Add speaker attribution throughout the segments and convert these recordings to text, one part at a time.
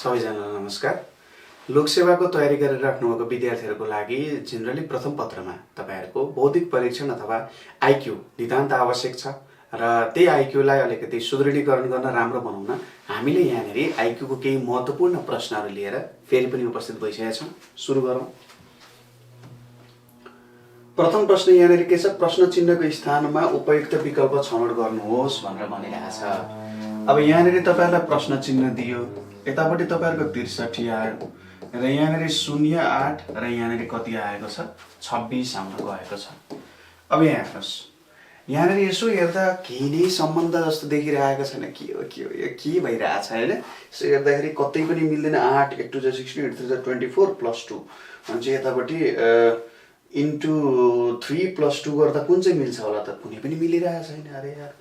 Speaker 1: सबैजनालाई नमस्कार। लोकसेवाको तयारी गरेर राख्नुभएको विद्यार्थीहरूको लागि जेनरली प्रथम पत्रमा तपाईहरुको बौद्धिक परीक्षण अथवा आईक्यू नितान्त आवश्यक छ र त्यही आईक्यूलाई अलिकति सुदृढीकरण गर्न राम्रो बनाउन हामीले यहाँनेरि आईक्यूको केही महत्त्वपूर्ण प्रश्नहरू लिएर फेरि पनि उपस्थित भइसकेका छौं। सुरु गरौँ। प्रथम प्रश्न यहाँनेरि के छ? प्रश्न चिन्हको स्थानमा उपयुक्त विकल्प छनौट गर्नुहोस् भनेर भनिरहेछ। अब यहाँनेरि तपाईहरुलाई प्रश्न चिन्ह दियो, यतापट्टि तपाईहरुको 63 आयो र यहाँनेरि 08 र यहाँनेरि कति आएको छ? 26 आउन गएको छ। अब यहाँ हेर्नुस्, यहाँनेरि यसो हेर्दा केही नै सम्बन्ध जस्तो देखिरहेको छैन। के हो यो के भइरहेछ हैन? यसो हेर्दाखेरि कतै पनि मिल्दैन। 8 1 2 16 8 3 24 + 2 अनि चाहिँ यतापट्टि इन्टु 3 + 2 गर्दा कुन चाहिँ मिल्छ होला त? कुनै पनि मिलिरहेको छैन। अरे यार,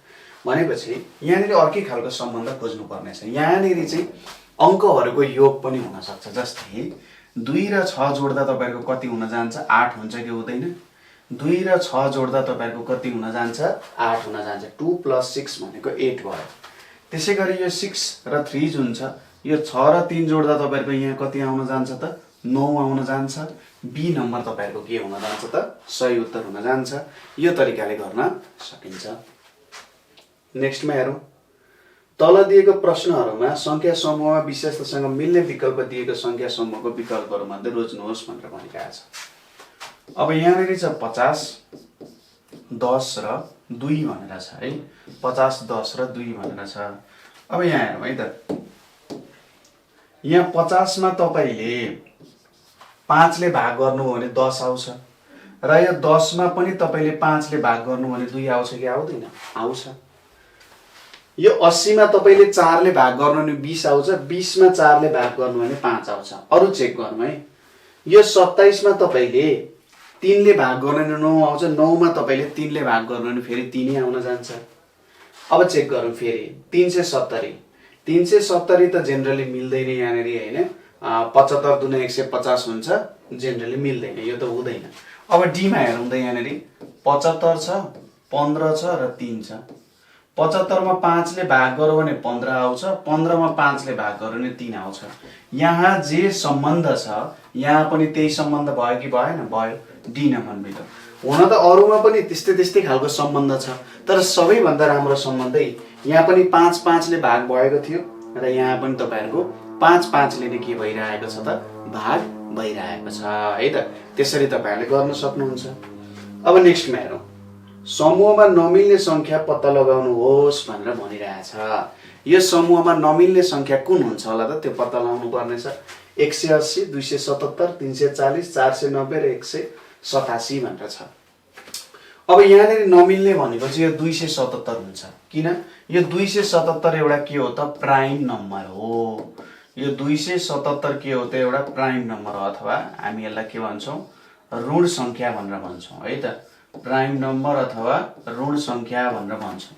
Speaker 1: भनेपछि यहाँनेरि अर्कै खालको सम्बन्ध खोज्नु पर्ने छ। यहाँनेरि चाहिँ अंकहरुको योग पनि हुन सक्छ। जस्तै 2 र 6 जोड्दा तपाईहरुको कति हुन जान्छ? 8 हुन्छ कि हुँदैन? 2 र 6 जोड्दा तपाईहरुको कति हुन जान्छ? 8 हुन जान्छ। 2 + 6 भनेको 8 भयो। त्यसैगरी यो 6 र 3 जुन छ, यो 6 र 3 जोड्दा तपाईहरुको यहाँ कति आउन जान्छ त? 9 आउन जान्छ। बी नम्बर तपाईहरुको के हुन जान्छ त? सही उत्तर हुन जान्छ। यो तरिकाले गर्न सकिन्छ। नेक्स्टमा हेरौं। तल दिएको प्रश्नहरुमा संख्या समूहमा विशेषतासँग मिल्ने विकल्प दिएको संख्या समूहको विकल्पहरु मध्ये रोज्नुहोस् भनेर भनिरहेको छ। अब यहाँनेरि छ 50 10 र 2 भनेर छ है। 50 10 र 2 भनेर छ। अब यहाँ हेरौँ है त। यहाँ 50 मा तपाईले 5 ले भाग गर्नु हो भने 10 आउँछ र यो 10 मा पनि तपाईले 5 ले भाग गर्नु भने 2 आउँछ कि आउँदैन? आउँछ। यो 80 मा तपाईले 4 ले भाग गर्नु भने 20 आउँछ। 20 मा 4 ले भाग गर्नु भने 5 आउँछ। अरु चेक गर्नु है। यो 27 मा तपाईले 3 ले भाग गर्नु भने 9 आउँछ। 9 मा तपाईले 3 ले भाग गर्नु भने फेरि 3 नै आउन जान्छ। अब चेक गरौँ फेरि। 370 370 त जेनरली मिल्दैन यहाँनेरि हैन। 75 दुना 150 हुन्छ, जेनरली मिल्दैन, यो त हुँदैन। अब डी मा हेरौँ त। यहाँनेरि 75 छ, 15 छ र 3 छ। 75 मा 5 ले भाग गर्यो भने 15 आउँछ। 15 मा 5 ले भाग गर्यो भने 3 आउँछ। यहाँ जे सम्बन्ध छ यहाँ पनि त्यही सम्बन्ध भयो कि भएन? भयो। डी नम्बर मिल्यो। हुन त अरुमा पनि त्यस्तै खालको सम्बन्ध छ, तर सबैभन्दा राम्रो सम्बन्धै यहाँ पनि 5 5 ले भाग भएको थियो र यहाँ पनि तपाईहरुको 5 5 ले नै के भइरहेको छ त? भाग भइरहेको छ है त। त्यसरी तपाईहरुले गर्न सक्नुहुन्छ। अब नेक्स्टमा हेरौँ। समूहमा नमिल्ने संख्या पत्ता लगाउनुहोस् भनेर भनिरहेछ। यो समूहमा नमिल्ने संख्या कुन हुन्छ होला त? त्यो पत्ता लगाउनु पर्ने छ। 180 277 340 490 र 187 भनेर छ। अब यहाँनेरि नमिल्ने भनेको चाहिँ यो 277 हुन्छ। किन? यो 277 एउटा के हो त? प्राइम नम्बर हो। यो 277 के हो त? एउटा प्राइम नम्बर हो, अथवा हामी यसलाई के भन्छौं? ऋण संख्या भनेर भन्छौं है त। प्राइम नम्बर अथवा ऋण संख्या भनेर भन्छौं।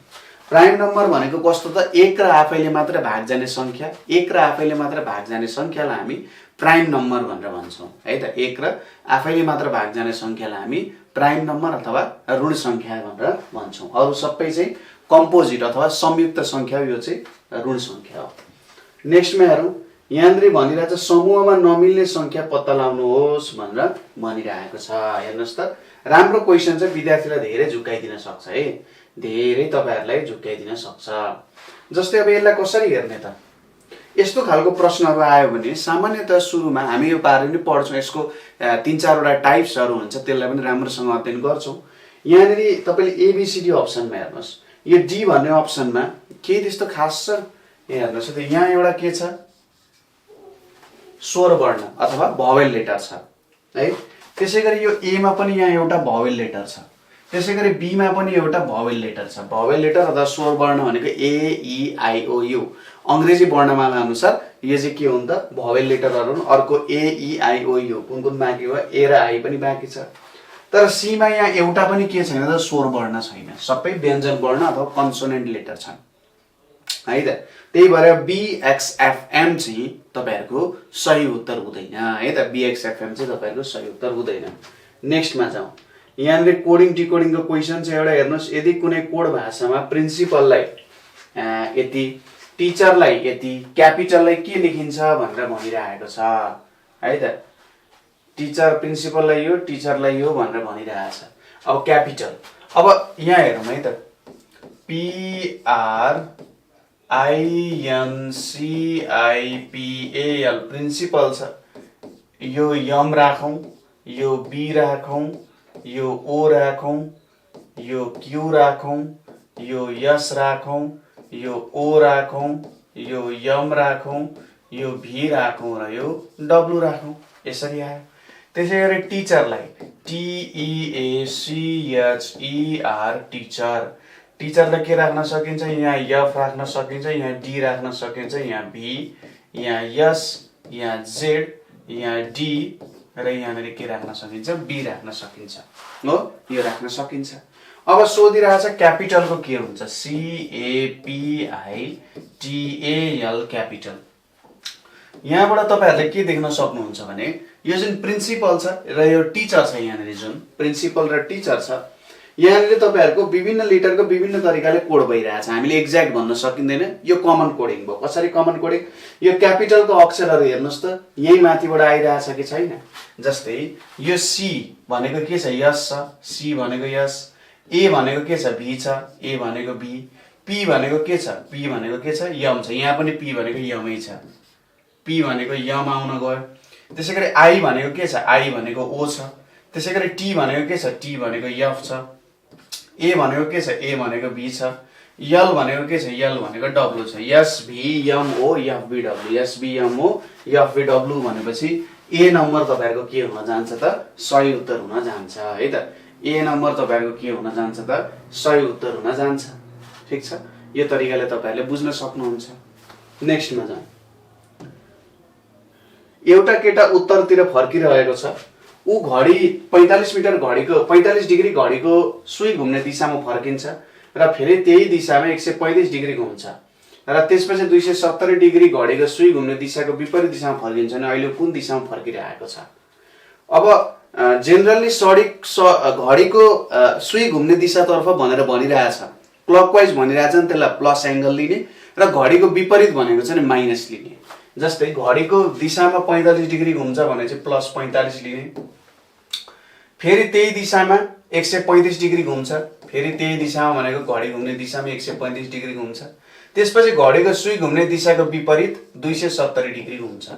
Speaker 1: प्राइम नम्बर भनेको कस्तो त? 1 र आफैले मात्र भाग जाने संख्या। 1 र आफैले मात्र भाग जाने संख्यालाई हामी प्राइम नम्बर भनेर भन्छौं है त। 1 र आफैले मात्र भाग जाने संख्यालाई हामी प्राइम नम्बर अथवा ऋण संख्या भनेर भन्छौं। अरु सबै चाहिँ कम्पोजिट अथवा संयुक्त संख्या, यो चाहिँ ऋण संख्या हो। नेक्स्टमा हेरौँ। यहाँनेरि भनिरहेछ समूहमा नमिल्ने संख्या पत्ता लगाउनुहोस् भनेर भनिरहेको छ। हेर्नुस् त, राम्रो क्वेशन चाहिँ विद्यार्थीलाई धेरै झुक्काइदिन सक्छ है। धेरै तपाईहरुलाई झुक्काइदिन सक्छ। जस्तै अब यसलाई कसरी हेर्ने त? यस्तो खालको प्रश्नहरु आयो भने सामान्यतः सुरुमा हामी यो बारे पनि पढ्छौं। यसको 3-4 वटा टाइप्सहरु हुन्छ, त्यसलाई पनि राम्रोसँग अध्ययन गर्छौं। यहाँनेरि तपाईले एबीसीडी अप्सनमा हेर्नुस्। यो डी भन्ने अप्सनमा के त्यस्तो खास छ? यहाँ हेर्नुस् त, यहाँ एउटा के छ? स्वर वर्ण अथवा भवेल लेटर छ है। त्यसैगरी यो ए मा पनि यहाँ एउटा भवेल लेटर छ। त्यसैगरी बी मा पनि एउटा भवेल लेटर छ। भवेल लेटर अथवा स्वर वर्ण भनेको ए ई आई ओ यू। अंग्रेजी वर्णमाला अनुसार यो चाहिँ के हुन् त? भवेल लेटरहरु हुन्। अर्को ए ई आई ओ यू कुन बाँकी हो? ए र आई पनि बाँकी छ। तर सी मा यहाँ एउटा पनि के छैन त? स्वर वर्ण छैन। सबै व्यञ्जन वर्ण अथवा कन्सोनेन्ट लेटर छन् है त। त्यही भएर बीएक्सएफएम चाहिँ तपाईहरुको सही उत्तर हुँदैन है त। बीएक्सएफएम चाहिँ तपाईहरुको सही उत्तर हुँदैन। नेक्स्टमा जाउँ। यहाँले कोडिङ डिकोडिङको क्वेशन छ एउटा। हेर्नुस्, यदि कुनै कोड भाषामा प्रिन्सिपललाई यति टिचरलाई यति, क्यापिटललाई के लेखिन्छ भनेर भनिरहेको छ है त। टिचर प्रिन्सिपललाई यो, टिचरलाई यो भनेर भनिरहेछ। अब क्यापिटल, अब यहाँ हेरौँ है त, PRINCIPAL प्रिन्सिपल छ। यो यम राखौँ, यो बी राखौँ, यो ओ राखौँ, यो क्यू राखौँ, यो यस राखौँ, यो ओ राखौँ, यो यम राखौँ, यो भी राखौँ र यो डब्लु राखौँ। यसरी आयो। त्यसै गरी टिचरलाई TEACHER टिचर, टिचरलाई के राख्न सकिन्छ, यहाँ एफ राख्न सकिन्छ, यहाँ डी राख्न सकिन्छ, यहाँ भी, यहाँ यस, यहाँ जेड, यहाँ डी र यहाँनिर के राख्न सकिन्छ, बी राख्न सकिन्छ हो, यो राख्न सकिन्छ। अब सोधिरहेछ क्यापिटलको के हुन्छ, CAPITAL क्यापिटल। यहाँबाट तपाईहरुले के देख्न सक्नुहुन्छ भने यो जुन प्रिन्सिपल छ र यो टिचर छ, यहाँनिर जुन प्रिन्सिपल र टिचर छ, यहाँनिर तपाईहरुको विभिन्न लेटरको विभिन्न तरिकाले कोड भइरहेछ। हामीले एक्ज्याक्ट भन्न सकिँदैन, यो कमन कोडिङ भयो। कसरी कमन कोडिङ, यो क्यापिटलको अक्षरहरु हेर्नुस् त यही माथिबाट आइरहेछ कि छैन। जस्तै यो सी भनेको के छ, यस छ, सी भनेको यस, ए भनेको के छ, भी छ, ए भनेको बी, पी भनेको के छ, पी भनेको के छ, यम छ, यहाँ पनि पी भनेको यमै छ, पी भनेको यम आउन गयो। त्यसैगरी आई भनेको के छ, आई भनेको ओ छ। त्यसैगरी टी भनेको के छ, टी भनेको एफ छ। ए भनेको के छ, ए भनेको बी छ। यल भनेको के छ, यल भनेको डब्लु छ। S B M O F B W, S B M O F B W भनेपछि ए नम्बर तपाईहरुको के हुन जान्छ त, सही उत्तर हुन जान्छ है त। ए नम्बर तपाईहरुको के हुन जान्छ त, सही उत्तर हुन जान्छ। ठीक छ, यो तरिकाले तपाईहरुले बुझ्न सक्नुहुन्छ। नेक्स्टमा जाउँ। एउटा केटा उत्तरतिर फर्किरहेको छ। ऊ घडी 45 मिटर घडीको 45 डिग्री घडीको सुई घुम्ने दिशामा फर्किन्छ र फेरि त्यही दिशामा 135 डिग्री घुम्छ र त्यसपछि 270 डिग्री घडीको सुई घुम्ने दिशाको विपरीत दिशामा फर्किन्छ। अनि अहिले कुन दिशामा फर्किरहेको छ? अब जेनरली घडीको सुई घुम्ने दिशातर्फ भनेर भनिरहेछ, क्लकवाइज भनिरहेछ नि, त्यसलाई प्लस एंगल लिने र घडीको विपरीत भनेको चाहिँ माइनस लिने। जस्तै घडीको दिशामा 45 डिग्री घुम्छ भने चाहिँ प्लस 45 लिने, फेरि त्यही दिशामा 135 डिग्री घुम्छ, फेरि त्यही दिशामा भनेको घडी घुम्ने दिशामा 135 डिग्री घुम्छ, त्यसपछि घडीको सुई घुम्ने दिशाको विपरीत 270 डिग्री घुम्छ।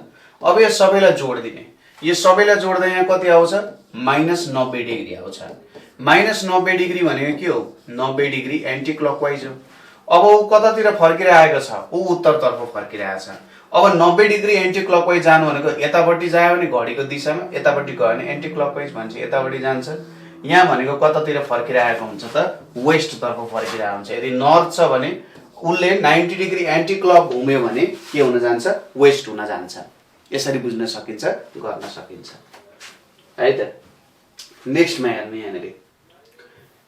Speaker 1: अब यो सबैलाई जोड दिने, यो सबैलाई जोड्दा यहाँ कति आउँछ, -90 डिग्री आउँछ। -90 डिग्री भनेको के हो, 90 डिग्री एन्टी क्लकवाइज हो। अब ऊ कतातिर फर्किरहेको छ, ऊ उत्तरतर्फ फर्किरहेको छ। अब 90 डिग्री एन्टी क्लकवाइज जानु भनेको यतापट्टि जायो भने घडीको दिशामा, यतापट्टि गयो भने एन्टी क्लकवाइज भन्छ, यतापट्टि जान्छ। यहाँ भनेको कतातिर फर्किरहेको हुन्छ त, वेस्ट तर्फ फर्किरहेको हुन्छ। यदि नर्थ छ भने उनले 90 डिग्री एन्टी क्लक घुम्यो भने के हुन जान्छ, वेस्ट हुन जान्छ। यसरी बुझ्न सकिन्छ, गर्न सकिन्छ है त। नेक्स्टमा हेर्नु, यहाँनिर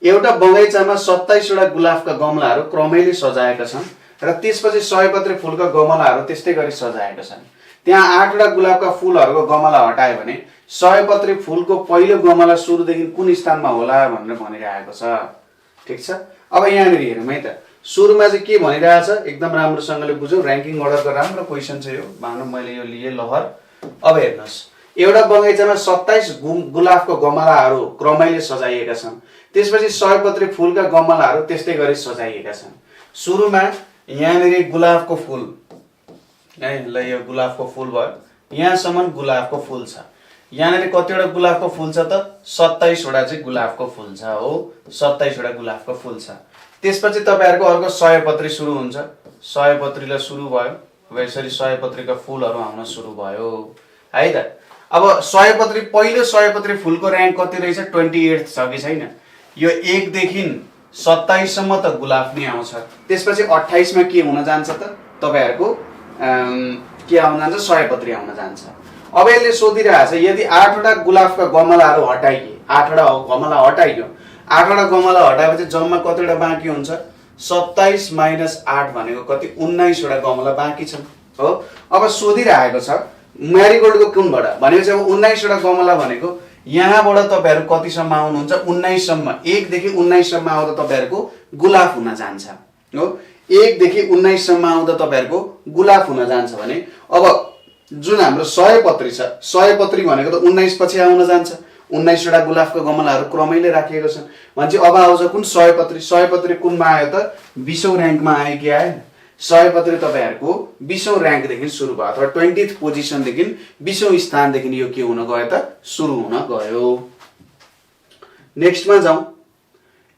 Speaker 1: एउटा बगैँचामा 27 वटा गुलाफका गमलाहरू क्रमैले सजाएका छन् र त्यसपछि 100 पत्री फूलका गमलाहरू त्यस्तै गरी सजाएका छन्। त्यहाँ 8 वटा गुलाबका फूलहरूको गमला हटायो भने 100 पत्री फूलको पहिलो गमला सुरुदेखि कुन स्थानमा होला भनेर भनिरहेको छ। ठीक छ, अब यहाँनिर हेरौँ है त। सुरुमा चाहिँ के भनिरहेछ, एकदम राम्रोसँगले बुझौँ। र्याङ्किङ अर्डरको राम्रो क्वेसन छ यो, मानौ मैले यो लिए लहर। अब हेर्नुहोस्, एउटा बगैँचामा 27 गुलाफको गमलाहरू क्रमैले सजाइएका छन्, त्यसपछि 100 पत्री फूलका गमलाहरू त्यस्तै गरी सजाइएका छन्। सुरुमा यहाँनिर गुलाबको फूल है, ल यो गुलाबको फूल भयो, यहाँसम्म गुलाबको फूल छ। यहाँनिर कतिवटा गुलाबको फूल छ त, 27 वटा चाहिँ गुलाबको फूल छ हो, 27 वटा गुलाबको फूल छ। त्यसपछि तपाईहरुको अर्को 100 पत्री सुरु हुन्छ, 100 पत्रीले सुरु भयो। अब यसरी 100 पत्रीका फूलहरू आउन सुरु भयो है त। अब 100 पत्री, पहिलो 100 पत्री फूलको र्याङ्क कति रहेछ, 28 छ कि छैन। यो 1 देखि 27 सम्म त गुलाब नै आउँछ। त्यसपछि 28 मा के हुन जान्छ त, तपाईहरुको के आउन जान्छ, 100 पत्री आउन जान्छ। अब यसले सोधिरहेछ, यदि 8 वटा गुलाबका गमलाहरू हटाइए, 8 वटा गमला हटाइयो, 8 वटा गमला हटाएपछि जम्मा कतिवटा बाँकी हुन्छ, 27 - 8 भनेको कति, 19 वटा गमला बाँकी छन् हो। अब सोधिरहेको छ म्यारीगोल्डको कुनबाट भनेपछि, अब 19 वटा गमला भनेको यहाँबाट तपाईहरु कतिसम्म आउनुहुन्छ, 19 सम्म, 1 देखि 19 सम्म आउँदा तपाईहरुको गुलाब हुन जान्छ हो। 1 देखि 19 सम्म आउँदा तपाईहरुको गुलाफ हुन जान्छ भने अब जुन हाम्रो सयपत्री छ सयपत्री भनेको त 19 पछि आउन जान्छ 19 वटा गुलाफको गमलाहरू क्रमैले राखिएको छन् भनेपछि अब आउँछ कुन सयपत्री सयपत्री कुनमा आयो त 20औं र्याङ्कमा आयो कि आएन सयपत्री तपाईहरुको 20औं र्याङ्क देखि सुरु भयो अथवा 20th पोजिसन देखि 20औं स्थान देखि यो के हुन गयो त सुरु हुन गयो नेक्स्टमा जाउँ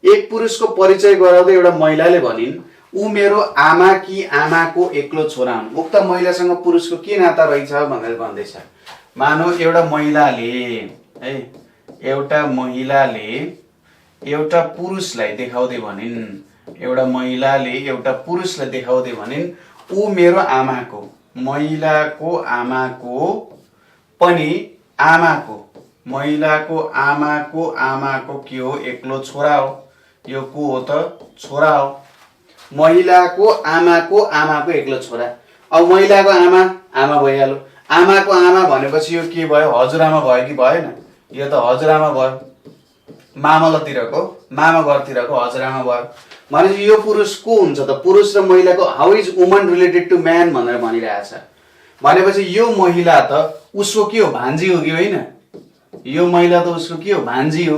Speaker 1: एक पुरुषको परिचय गराउँदै एउटा महिलाले भनिन् ऊ मेरो आमा कि आमाको एक्लो छोरा हुन् उक्त महिलासँग पुरुषको के नाता रहेछ भनेर भन्दैछ मानौ एउटा महिलाले एउटा पुरुषलाई देखाउँदै भनिन् एउटा महिलाले एउटा पुरुषलाई देखाउँदै भनिन् ऊ मेरो आमाको महिलाको आमाको पनि आमाको महिलाको आमाको के हो एक्लो छोरा हो यो को हो त छोरा हो महिलाको आमाको एक्लो छोरा अब महिलाको आमा भइहाल्यो आमाको आमा भनेपछि यो के भयो हजुरआमा भयो कि भएन यो त हजुरआमा भयो मामा घरतिरको हजुरआमा भयो भनेपछि यो पुरुष को हुन्छ त पुरुष र महिलाको how is woman related to man भनेर भनिरहेछ भनेपछि यो महिला त उसको के हो भान्जी हो कि होइन यो महिला त उसको के हो भान्जी हो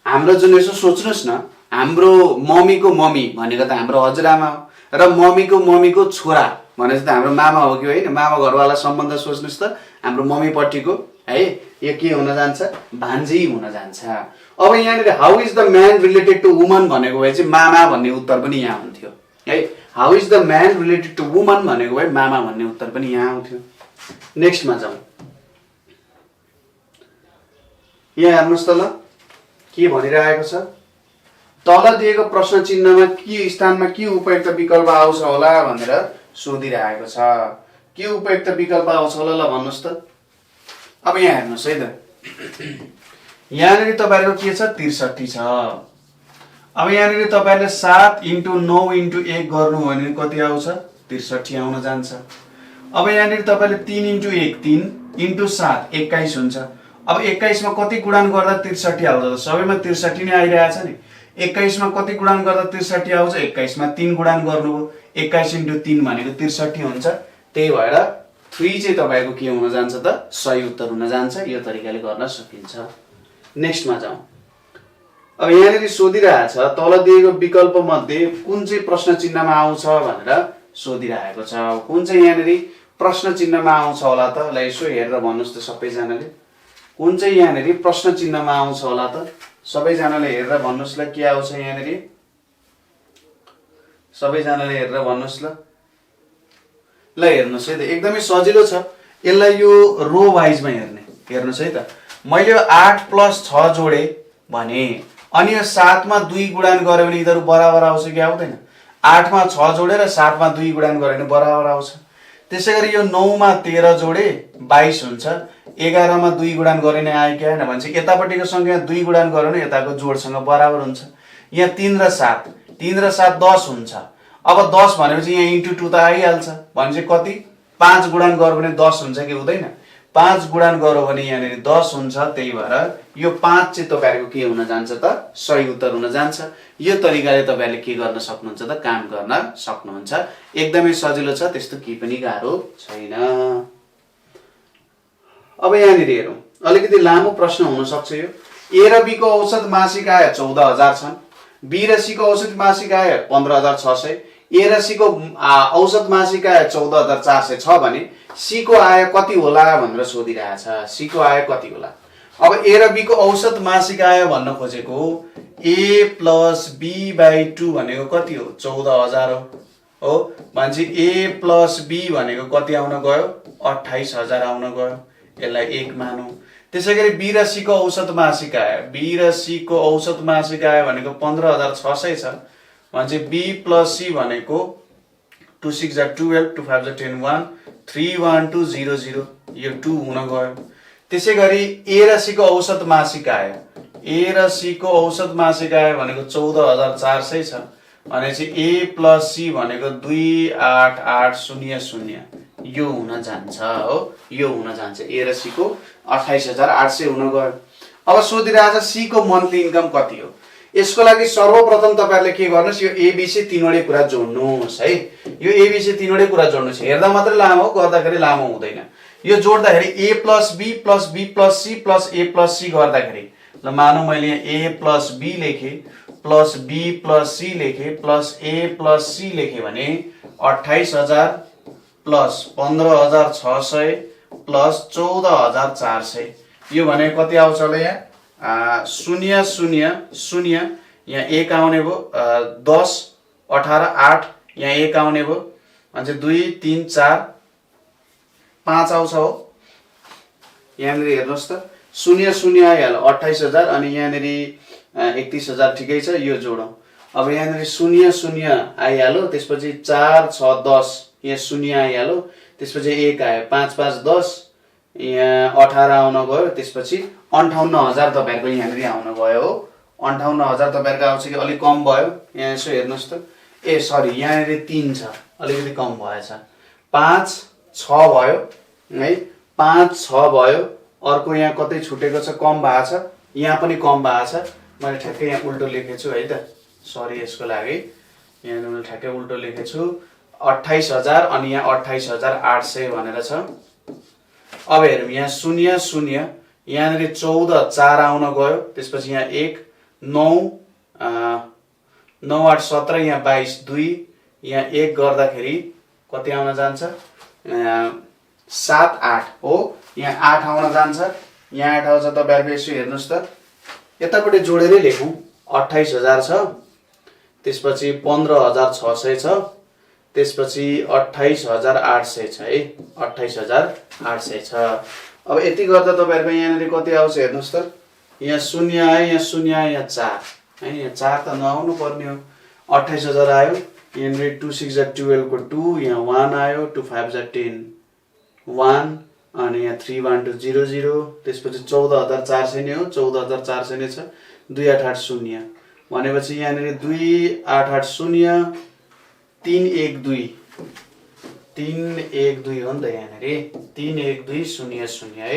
Speaker 1: हाम्रो जुन यसो सोच्नुस् न हाम्रो मम्मीको मम्मी भनेको त हाम्रो हजुरआमा हो र मम्मीको छोरा भनेपछि त हाम्रो मामा हो कि होइन मामा घरवाला सम्बन्ध सोच्नुस् त हाम्रो मम्मीपट्टिको है यो के हुन जान्छ भान्जी हुन जान्छ अब यहाँनिर how is the man related to woman भनेको भए चाहिँ मामा भन्ने उत्तर पनि यहाँ हुन्थ्यो है how is the man related to woman भनेको भए मामा भन्ने उत्तर पनि यहाँ आउँथ्यो नेक्स्टमा जाउँ यहाँ हेर्नुस् त ल के भनिरहेको छ तल दिएको प्रश्न चिन्हमा के स्थानमा के उपयुक्त विकल्प आउँछ होला भनेर सोधिरहेको छ के उपयुक्त विकल्प आउँछ होला ल भन्नुस् त अब यहाँ हेर्नुस् है त यहाँनिर तपाईहरुको के छ 63 छ अब यहाँनिर तपाईहरुले 7 × 9 × 1 गर्नु हो भने कति आउँछ 63 आउन जान्छ अब यहाँनिर तपाईले 3 × 1 3 × 7 21 हुन्छ अब 21 मा कति गुणन गर्दा 63 आउँछ सबैमा 63 नै आइरहेछ नि 21 मा कति गुणन गर्दा 63 आउँछ 21 मा 3 गुणन गर्नुभयो 21 × 3 भनेको 63 हुन्छ त्यही भएर 3 चाहिँ तपाईको के हुन जान्छ त सही उत्तर हुन जान्छ यो तरिकाले गर्न सकिन्छ नेक्स्टमा जाउँ अब यहाँनिर सोधिरहेछ तल दिएको विकल्प मध्ये कुन चाहिँ प्रश्न चिन्हमा आउँछ भनेर सोधिरहेको छ कुन चाहिँ यहाँनिर प्रश्न चिन्हमा आउँछ होला त ल यसो हेरेर भन्नुस् त सबैजनाले कुन चाहिँ यहाँनिर प्रश्न चिन्हमा आउँछ होला त सबैजनाले हेरेर भन्नुस् ल के आउँछ यहाँनिर सबैजनाले हेरेर भन्नुस् ल हेर्नुस् है त एकदमै सजिलो छ यसलाई यो रो वाइजमा हेर्नुस् है त मैले 8 + 6 जोडे भने अनि यो 7 मा 2 गुणन गरे भने यिनीहरु बराबर आउँछ कि आउँदैन 8 मा 6 जोडे र 7 मा 2 गुणन गरे भने बराबर आउँछ त्यसैगरी यो 9 मा 13 जोडे 22 हुन्छ 11 मा 2 गुणन गरे नै आयो कि हैन भन्छ यतापट्टिको संख्या 2 गुणन गर्यो भने यताको जोडसँग बराबर हुन्छ यहाँ 3 र 7 10 हुन्छ अब 10 भनेपछि यहाँ इन्टु 2 त आइहाल्छ भनेपछि कति 5 गुणन गर्यो भने 10 हुन्छ कि हुँदैन 5 गुणन गर्यो भने यहाँनिर 10 हुन्छ त्यही भएर यो 5 चाहिँ तपाईहरुको के हुन जान्छ त सही उत्तर हुन जान्छ यो तरिकाले तपाईहरुले के गर्न सक्नुहुन्छ त काम गर्न सक्नुहुन्छ एकदमै सजिलो छ त्यस्तो केही पनि गाह्रो छैन अब यहाँनिर हेरौं अलिकति लामो प्रश्न हुन सक्छ यो ए र बी को औसत मासिक आय 14000 छन् बी र सी को औसत मासिक आय 15600 ए र सी को औसत मासिक आय 14400 छ भने सी को आय कति होला भनेर सोधिरहेछ सी को आय कति होला अब ए र बी को औसत मासिक आय भन्न खोजेको ए प्लस बी बाइ 2 भनेको कति हो 14000 हो मान्छे ए प्लस बी भनेको कति आउन गयो 28000 आउन गयो यसलाई 1 मानौं त्यसैगरी बी र सी को औसत मासिक आय बी र सी को औसत मासिक आय भनेको 15600 छ मान्छे बी प्लस सी भनेको 2 6 जा 12 2 5 जा 10 1 31200 यो 2 हुन गयो त्यसैगरी ए र सी को औसत मासिक आय ए र सी को औसत मासिक आय भनेको 14400 छ भनेपछि ए प्लस सी भनेको 28800 यो हुन जान्छ हो यो हुन जान्छ ए र सी को 28800 हुन गयो अब सोधिरहेछ सी को मन्थली इन्कम कति हो यसको लागि सर्वप्रथम तपाईहरुले के गर्नुस्, यो एबीसी तीनवटै कुरा जोड्नुस् है। यो एबीसी तीनवटै कुरा जोड्नुस्। हेर्दा मात्रै लामो हो, गर्दाखेरि लामो हुँदैन। यो जोड्दाखेरि a + b + b + c + a + c गर्दाखेरि ल मानौ मैले यहाँ a + b लेखे प्लस b + c लेखे प्लस a + c लेखे भने 28000 प्लस 15600 प्लस 14400 यो भने कति आउँछ होला यहाँ 0 0 0 यहाँ 1 आउने भयो 10 18 8 यहाँ 1 आउने भयो अनि 2 3 4 5 आउँछ हो। यहाँनिर हेर्नुस् त 0 0 आइहाल्यो 28000 अनि यहाँनिर 31000 ठिकै छ, यो जोडौं। अब यहाँनिर 0 0 आइहाल्यो, त्यसपछि 4 6 10 यहाँ 0 आइहाल्यो, त्यसपछि 1 आयो 5 5 10 यहाँ 18 आउन गयो, त्यसपछि 58000 तपाईहरुको यहाँनिर आउन गयो हो। 58000 तपाईहरुको आउँछ कि अलि कम भयो, यहाँ यसो हेर्नुस् त। ए सरी यहाँनिर 3 छ, अलिकति कम भएछ। 5 6 भयो है, 5 6 भयो। अर्को यहाँ कतै छुटेको छ, कम भएको छ, यहाँ पनि कम भएको छ। मैले ठ्याक्कै यहाँ उल्टो लेखेको छु है त, सरी यसको लागि। यहाँ मैले ठ्याक्कै उल्टो लेखेको छु। 28000 अनि यहाँ 28800 भनेर छ। अब हेरौँ यहाँ 0 0 यहाँनिर 14 4 आउन गयो, त्यसपछि यहाँ 1 9 9 8 17 यहाँ 22 2 यहाँ 1 गर्दाखेरि कति आउन जान्छ 7 8 हो। यहाँ 8 आउन जान्छ, यहाँ 8 आउँछ। तपाईहरुले यसो हेर्नुस् त, यतापट्टि जोडेरै लेखौं। 28000 छ, त्यसपछि 15600 छ, त्यसपछि 28800 छ है, 28800 छ। अब यति गर्दा तपाईहरुको यहाँनिर कति आउँछ हेर्नुस् त। यहाँ 0 आयो, यहाँ 0 आयो, यहाँ 4 है, यहाँ 4 त नआउनु पर्ने हो। 28000 आयो, यहाँनिर 2 6 12 को 2, यहाँ 1 आयो, 2 5 10 1 अनि यहाँ 3 1 2 0 0, त्यसपछि 14400 नै हो, 14400 नै छ। 2880 भनेपछि यहाँनिर 2880 312 312 हो नि त, यहाँनिर 31200 है,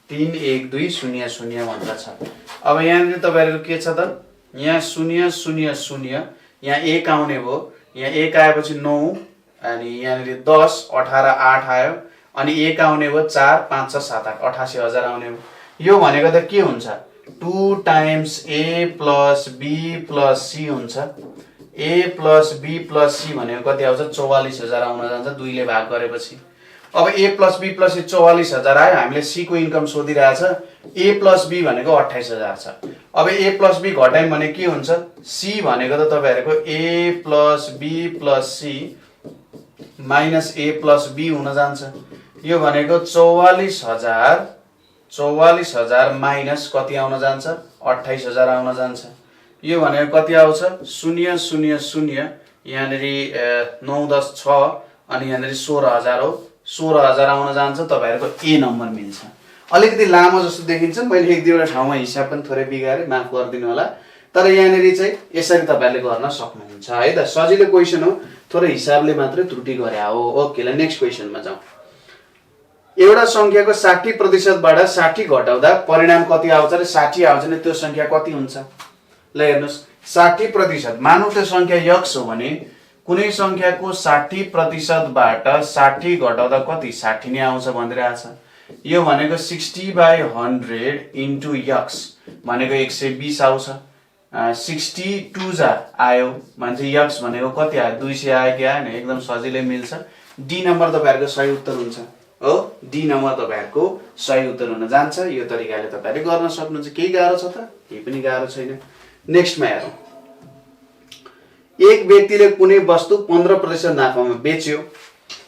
Speaker 1: 31200 भनेर छ। अब यहाँनिर तपाईहरुको के छ त, यहाँ 0 0 0 यहाँ 1 आउने भयो, यहाँ 1 आएपछि 9 अनि यहाँनिर 10 18 8 आयो अनि 1 आउने भयो 4 5 6 7 8 88000 आउने भयो। यो भनेको त के हुन्छ 2 टाइम्स a + b + c हुन्छ। a + b + c भनेको कति आउँछ 44000 आउन जान्छ 2 ले भाग गरेपछि। अब a + b + c 44000 आयो, हामीले c को इन्कम सोधिरहेछ। a + b भनेको 28000 छ। अब a + b घटायौं भने के हुन्छ c भनेको त तपाईहरुको a + b + c - a + b हुन जान्छ। यो भनेको 44000 माइनस कति आउन जान्छ 28000 आउन जान्छ। यो भनेको कति आउँछ 0 0 0 यहाँनिर 9 10 6 अनि यहाँनिर 16000 हो, 16000 आउन जान्छ। तपाईहरुको ए नम्बर मिल्छ। अलिकति लामो जस्तो देखिन्छ, मैले एक दुईवटा ठाउँमा हिसाब पनि थोरै बिगारे, माफ गरिदिनु होला। तर यहाँनिर चाहिँ यसरी तपाईहरुले गर्न सक्नुहुन्छ है त। सजिलो क्वेशन हो, थोरै हिसाबले मात्रै त्रुटि गरे हो। ओके ल नेक्स्ट क्वेशनमा जाउँ। एउटा संख्याको 60% बाट 60 घटाउँदा परिणाम कति आउँछ र 60 आउँछ नि त्यो संख्या कति हुन्छ। ल हेर्नुस् 60% मानौ त्यो संख्या x हो भने कुनै संख्याको 60% बाट 60 घटाउँदा कति 60 नै आउँछ भनिरहेछ। यो भनेको 60/100 इन्टु x भनेको 120 आउँछ। 62 जा आयो भने चाहिँ x भनेको कति आयो 200 आयो कि आएन, एकदम सजिलै मिल्छ। डी नम्बर तपाईहरुको सही उत्तर हुन्छ हो। डी नम्बर तपाईहरुको सही उत्तर हुन जान्छ। यो तरिकाले तपाईहरुले गर्न सक्नुहुन्छ। केही गाह्रो छ त? केही पनि गाह्रो छैन। नेक्स्टमा हेरौँ। एक व्यक्तिले कुनै वस्तु 15% नाफामा बेच्यो।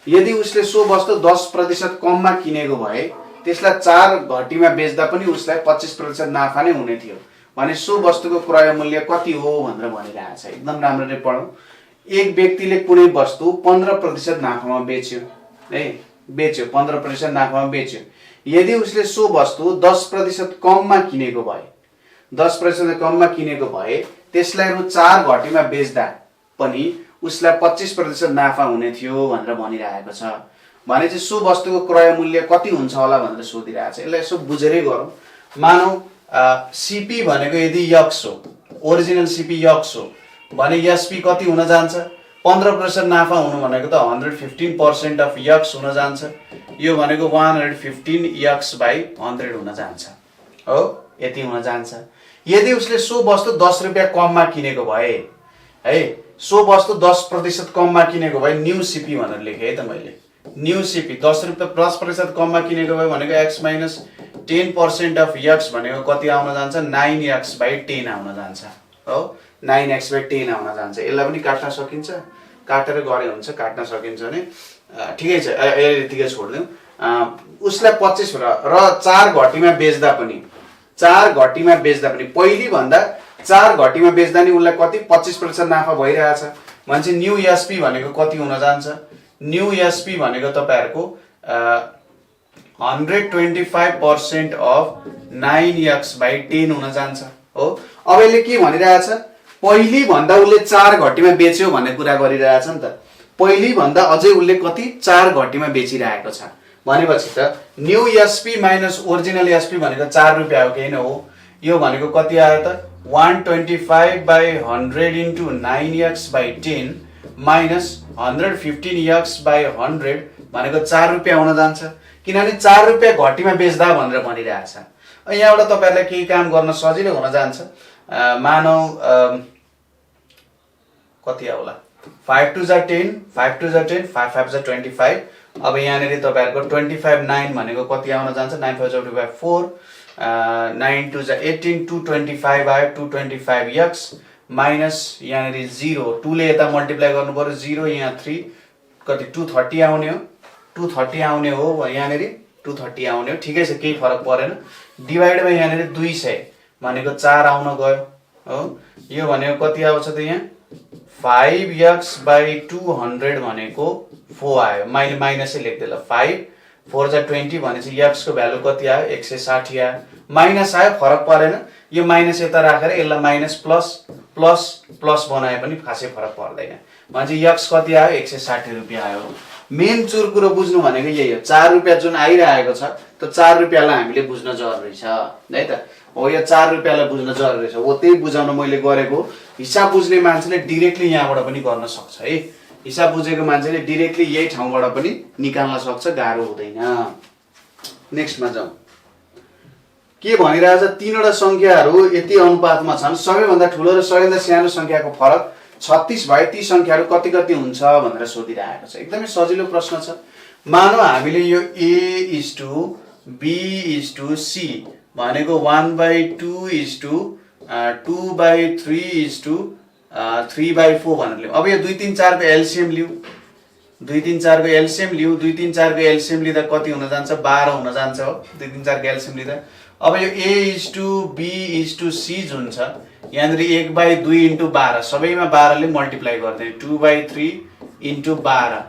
Speaker 1: यदि उसले सो वस्तु 10% कममा किनेको भए त्यसलाई 4 घटीमा बेच्दा पनि उसलाई 25% नाफा नै हुने थियो भने सो वस्तुको क्रय मूल्य कति हो भनेर भनिरहेछ। एकदम राम्ररी पढौं। एक व्यक्तिले कुनै वस्तु 15% नाफामा बेच्यो है, बेच्यो 15% नाफामा बेच्यो। यदि उसले सो वस्तु 10% कममा किनेको भए 10% कममा किनेको भए त्यसलाई रु 4 घटीमा बेच्दा पनि उसलाई 25% नाफा हुने थियो भनेर भनिरहेको छ। भने चाहिँ सो वस्तुको क्रय मूल्य कति हुन्छ होला भनेर सोधिरहेछ। यसलाई यसो बुझेरै गरौँ। मानौ सीपी भनेको यदि x हो, ओरिजिनल सिपी यक्स हो भने एसपी कति हुन जान्छ 15% नाफा हुनु भनेको त 115% अफ यक्स हुन जान्छ यो भनेको 115 यक्स बाई 100 हुन जान्छ हो यति हुन जान्छ यदि उसले सो वस्तु 10 रुपैयाँ कममा किनेको भए है सो वस्तु 10% कममा किनेको भए न्यू सिपी भनेर लेखे है त मैले न्यू सिपी 10 रुपैयाँ 10% कममा किनेको भए भनेको x माइनस 10% अफ x भनेको कति आउन जान्छ 9x बाई 10 आउन जान्छ हो 9x बाई 10 आउन जान्छ यसलाई पनि काट्न सकिन्छ काटेर गरे हुन्छ काट्न सकिन्छ भने ठिकै छ यतिकै छोड्दिउँ उसलाई 25 र 4 घटीमा बेच्दा पनि 4 घटीमा बेच्दा पनि पहिली भन्दा 4 घटीमा बेच्दा नि उसलाई कति 25% नाफा भइरहेछ भने न्यू एसपी भनेको कति हुन जान्छ न्यू एसपी भनेको तपाईहरुको 125% अफ 9x बाई 10 हुन जान्छ हो अब यसले के भनिरहेछ पहिली भन्दा उसले 4 घटीमा बेच्यो भन्ने कुरा गरिरहेछ नि त पहिली भन्दा अझै उसले कति 4 घटीमा बेचिरहेको छ भनेपछि त new SP minus original SP भनेको 4 रुपैयाँ हो कि हैन हो यो भनेको कति आयो त 125 by 100 into 9x by 10 minus 115x by 100 भनेको 4 रुपैयाँ हुन जान्छ किनभने 4 रुपैयाँ घटीमा बेच्दा भनेर भनिरहेछ यहाँबाट तपाईहरुलाई केही काम गर्न सजिलो हुन जान्छ मानौ कति आउला 5 2 जा 10 5 2 जा 10 5 5 जा 25 अब यहाँनेरि तपाईहरुको 25 9 भनेको कति आउन जान्छ 9 5 जा 4 9 2 जा 18 225 आयो 225x माइनस यहाँनेरि 0 2 ले यता मल्टिप्लाई गर्नु पर्यो 0 यहाँ 3 कति 230 आउने हो 230 आउने हो यहाँनेरि 230 आउने हो ठिकै छ केही फरक परेन डिवाइड बाइ यहाँनेरि 200 भनेको 4 आउन गयो हो यो भनेको कति आउँछ त यहाँ 5x बाई 200 भनेको 4 आयो मैले माइनसै लेख्दै ल 5 4 जा 20 भनेपछि x को भ्यालु कति आयो 160 आयो माइनस आयो फरक परेन यो माइनस यता राखेर यसलाई माइनस प्लस प्लस प्लस बनाए पनि खासै फरक पर्दैन भनेपछि x कति आयो 160 रुपैयाँ आयो मेन चुर कुरो बुझ्नु भनेको यही हो 4 रुपैयाँ जुन आइरहेको छ त 4 रुपैयाँलाई हामीले बुझ्न जरुरी छ है त हो यो 4 रुपैयाँलाई बुझ्न जरुरी छ हो त्यही बुझाउन मैले गरेको हिसाब बुझ्ने मान्छेले डाइरेक्टली यहाँबाट पनि गर्न सक्छ है हिसाब बुझेको मान्छेले डाइरेक्टली यही ठाउँबाट पनि निकाल्न सक्छ गाह्रो हुँदैन नेक्स्टमा जाउँ के भनिरहेछ तीनवटा संख्याहरू यति अनुपातमा छन् सबैभन्दा ठूलो र सबैभन्दा सानो संख्याको फरक 36 भए ती संख्याहरू कति कति हुन्छ भनेर सोधिरहेको छ एकदमै सजिलो प्रश्न छ मानौ हामीले यो a b c भनेको 1/2 2/3 3/4 भनेर लियौ अब यो 2 3 4 को एलसीएम लियौ 2 3 4 को एलसीएम लियौ 2 3 4 को एलसीएम लिँदा कति हुन जान्छ 12 हुन जान्छ हो 2 3 4 को एलसीएम लिँदा अब यो a b c जुन छ यहाँनेरि 1/2 इन्टु 12 सबैमा 12 ले मल्टिप्लाई गर्दै 2/3 इन्टु 12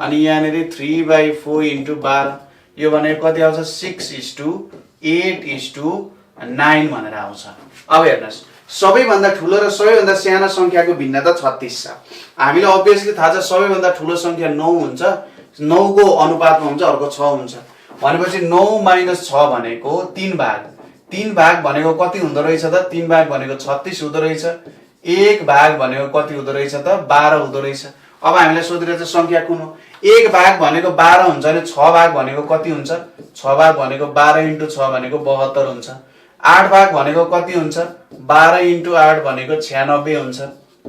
Speaker 1: अनि यहाँनेरि 3/4 इन्टु 12 यो भनेको कति आउँछ 6:8:9 भनेर आउँछ अब हेर्नुस् सबैभन्दा ठूलो र सबैभन्दा सानो संख्याको भिन्नता 36 छ हामीलाई obviously थाहा छ सबैभन्दा ठूलो संख्या 9 हुन्छ 9 को अनुपातमा हुन्छ अर्को 6 हुन्छ भनेपछि 9 - 6 भनेको 3 भाग भनेको कति हुँदो रहेछ त 3 भाग भनेको 36 हुँदो रहेछ 1 भाग भनेको कति हुँदो रहेछ त 12 हुँदो रहेछ अब हामीलाई सोधिरहेछ संख्या कुन हो 1 भाग भनेको 12 हुन्छ अनि 6 भाग भनेको कति हुन्छ 6 भाग भनेको 12 * 6 भनेको 72 हुन्छ 8 भाग भनेको कति हुन्छ 12 * 8 भनेको 96 हुन्छ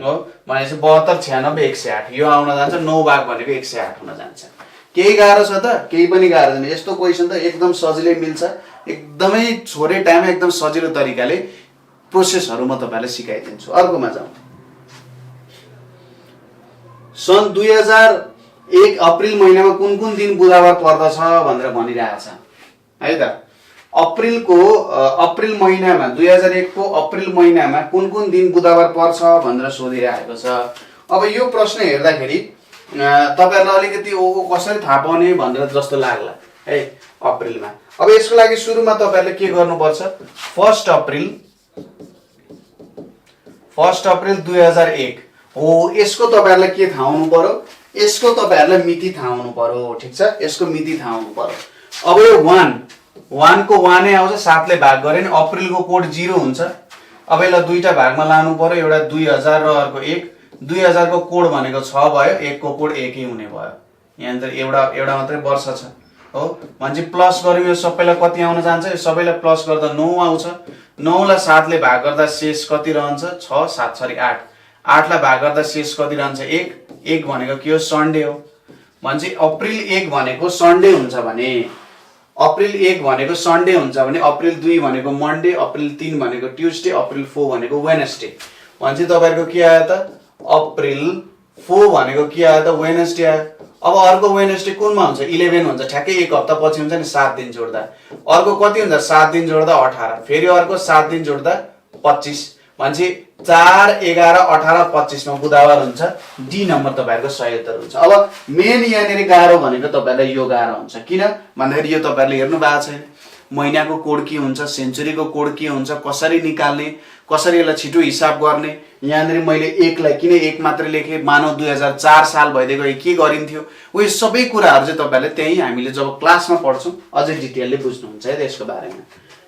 Speaker 1: हो भनेपछि 72 96 108 यो आउन जान्छ 9 भाग भनेको 108 हुन जान्छ केही गाह्रो छ त केही पनि गाह्रो छैन यस्तो क्वेशन त एकदम सजिलै मिल्छ एकदमै छोरै टाइममा एकदम सजिलो तरिकाले प्रोसेसहरु म तपाईलाई सिकाइदिन्छु अर्कोमा जाउँ सन् 2001 अप्रिल महिनामा कुन दिन बुधबार पर्दछ भनेर भनिरहेछ है त अप्रिल महिनामा 2001 को अप्रिल महिनामा कुन दिन बुधबार पर्छ भनेर सोधिरहेको छ अब यो प्रश्न हेर्दाखेरि तपाईहरुलाई अलिकति कसरी थाहा पाउने भनेर जस्तो लाग्ला है अप्रिलमा अब यसको लागि सुरुमा तपाईहरुले के गर्नुपर्छ 1 अप्रिल 2001 हो यसको तपाईहरुलाई के थाहा हुनु पर्यो यसको तपाईहरुलाई मिति थाहा हुनु पर्यो ठीक छ यसको मिति थाहा हुनु पर्यो अब यो 1 को 1 नै आउँछ 7 ले भाग गरे नि अप्रिलको कोड 0 हुन्छ अब यसलाई दुईटा भागमा लानु पर्यो, एउटा 2000 र अर्को 1। 2000 को कोड भनेको 6 भयो, 1 को कोड 1 हुने भयो। यहाँनिर एउटा मात्रै वर्ष छ हो। भनेपछि प्लस गर्यौँ, यो सबैलाई कति आउन जान्छ? यो सबैलाई प्लस गर्दा 9 आउँछ। 9 लाई 7 ले भाग गर्दा शेष कति रहन्छ? 6 7 सरी 8। 8 लाई भाग गर्दा शेष कति रहन्छ? 1। 1 भनेको के हो? सन्डे हो। भनेपछि अप्रिल 1 भनेको सन्डे हुन्छ भने, अप्रिल 1 भनेको सन्डे हुन्छ भने अप्रिल 2 भनेको मन्डे, अप्रिल 3 भनेको ट्युसडे, अप्रिल 4 भनेको वेडनेसडे। भनेपछि तपाईहरुको के आयो त? अप्रिल 4 भनेको के आयो त? वेडनेसडे आयो। अब अर्को वेडनेसडे कुनमा हुन्छ? 11 हुन्छ, ठ्याक्कै 1 हप्ता पछि हुन्छ नि, 7 दिन जोड्दा। अर्को कति हुन्छ? 7 दिन जोड्दा 18, फेरि अर्को 7 दिन जोड्दा 25। भनेपछि 4 11 18 25 मा बुधबार हुन्छ। डी नम्बर तपाईहरुको सही उत्तर हुन्छ। अब मेन यहाँनेरि गाह्रो भनेको तपाईहरुलाई यो गाह्रो हुन्छ। किन भन्दाखेरि यो तपाईहरुले हेर्नु भएको छैन। महिनाको कोड के हुन्छ, सेन्चुरीको कोड के हुन्छ, कसरी निकाल्ने, कसरी यसलाई छिटो हिसाब गर्ने। यहाँनेरि मैले 1 लाई किन 1 मात्र लेखे, मानव 2004 साल भइदिएको के गरिन्थ्यो, उयो सबै कुराहरु चाहिँ तपाईहरुले त्यही हामीले जब क्लासमा पढ्छौं अझै डिटेलले बुझ्नुहुन्छ है त्यसको बारेमा।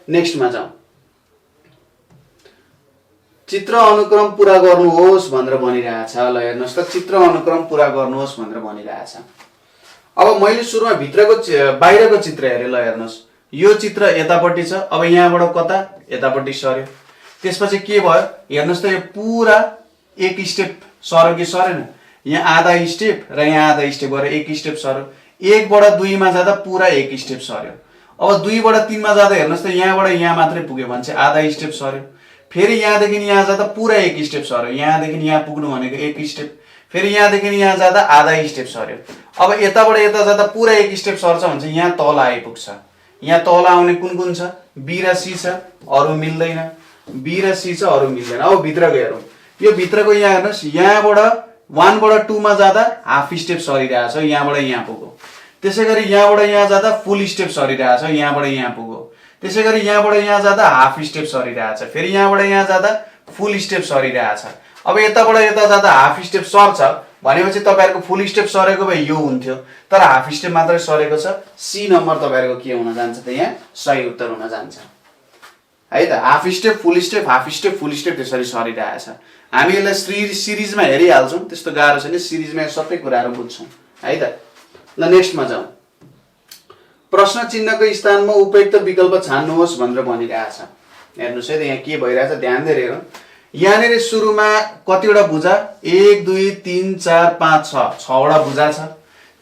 Speaker 1: नेक्स्टमा जाउँ। चित्र अनुक्रम पूरा गर्नुहोस् भनेर भनिरहेछ। ल हेर्नुस् त, चित्र अनुक्रम पूरा गर्नुहोस् भनेर भनिरहेछ। अब मैले सुरुमा भित्रको बाहिरको चित्र हेरे। ल हेर्नुस्, यो चित्र यतापट्टि छ। अब यहाँबाट कता? यतापट्टि सर्यो। त्यसपछि के भयो? हेर्नुस् त, यो पुरा एक स्टेप सर्यो कि सरेन? यहाँ आधा स्टेप र यहाँ आधा स्टेप गरेर एक स्टेप सर्यो। 1 बाट 2 मा जाँदा पुरा एक स्टेप सर्यो। अब 2 बाट 3 मा जाँदा हेर्नुस् त, यहाँबाट यहाँ मात्रै पुग्यो भने चाहिँ आधा स्टेप सर्यो। फेरि यहाँदेखि यहाँ जाँदा पुरा एक स्टेप सर्यो। यहाँदेखि यहाँ पुग्नु भनेको एक स्टेप। फेरि यहाँदेखि यहाँ जाँदा आधा स्टेप सर्यो। अब यताबाट यता जाँदा पुरा एक स्टेप सर्छ भने चाहिँ यहाँ तल आइपुग्छ। यहाँ तल आउने कुन कुन छ? बी र सी छ, अरु मिल्दैन। बी र सी छ, अरु मिल्दैन। अब भित्रको हेरौँ। यो भित्रको यहाँ हेर्नुस्, यहाँबाट 1 बाट 2 मा जाँदा हाफ स्टेप सरिरहेछ, यहाँबाट यहाँ पुग्यो। त्यसैगरी यहाँबाट यहाँ जाँदा फुल स्टेप सरिरहेछ, यहाँबाट यहाँ पुग्यो। त्यसैगरी यहाँबाट यहाँ जाँदा हाफ स्टेप सरिरहेछ, फेरि यहाँबाट यहाँ जाँदा फुल स्टेप सरिरहेछ। अब यताबाट यता जाँदा हाफ स्टेप सर्छ भनेपछि तपाईहरुको फुल स्टेप सरेको भए यो हुन्थ्यो, तर हाफ स्टेप मात्रै सरेको छ। सी नम्बर तपाईहरुको के हुन जान्छ त? यहाँ सही उत्तर हुन जान्छ है त। हाफ स्टेप फुल स्टेप, हाफ स्टेप फुल स्टेप त्यसरी सरिरहेछ। हामी यसलाई सिरिजमा हेरिहाल्छौं, त्यस्तो गाह्रो छैन। सिरिजमा सबै कुराहरु बुझ्छौं है त। ल नेक्स्टमा जाउँ। प्रश्न चिन्हको स्थानमा उपयुक्त विकल्प छान्नुहोस् भनेर भनिरहेछ। हेर्नुस् है त, यहाँ के भइरहेछ ध्यान दिएर हेरौँ। यहाँनेरि सुरुमा कतिवटा भुजा? 1 2 3 4 5 6, 6 वटा भुजा छ।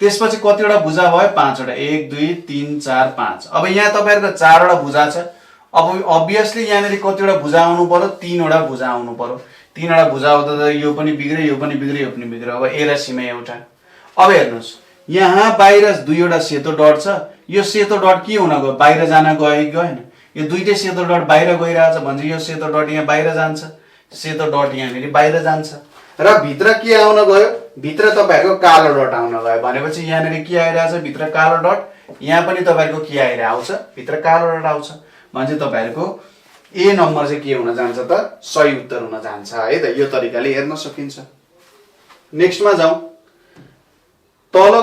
Speaker 1: त्यसपछि कतिवटा भुजा भयो? 5 वटा। 1 2 3 4 5। अब यहाँ तपाईहरुको 4 वटा भुजा छ। अब अभियसली यहाँनेरि कतिवटा भुजा आउनु पर्यो? 3 वटा भुजा आउनु पर्यो। 3 वटा भुजा आउँदा यो पनि बिग्रे, यो पनि बिग्रे, यो पनि बिग्रे। अब ए र सी मा एउटा। अब हेर्नुस्, यहाँ बाहिर 2 वटा सेतो डट छ। यो सेतो डट के हुन गयो? बाहिर जान गयो कि गएन? यो दुईटै सेतो डट बाहिर गइरहेछ भने यो सेतो डट यहाँ बाहिर जान्छ, सेतो डट यहाँनेरि बाहिर जान्छ। र भित्र के आउन गयो? भित्र तपाईहरुको कालो डट आउन गयो भनेपछि यहाँनेरि के आइरहेछ? भित्र कालो डट। यहाँ पनि तपाईहरुको के आइरहेछ? भित्र कालो डट आउँछ। भने तपाईहरुको ए नम्बर चाहिँ के हुन जान्छ त? सही उत्तर हुन जान्छ है त। यो तरिकाले हेर्न सकिन्छ। नेक्स्टमा जाउँ। तल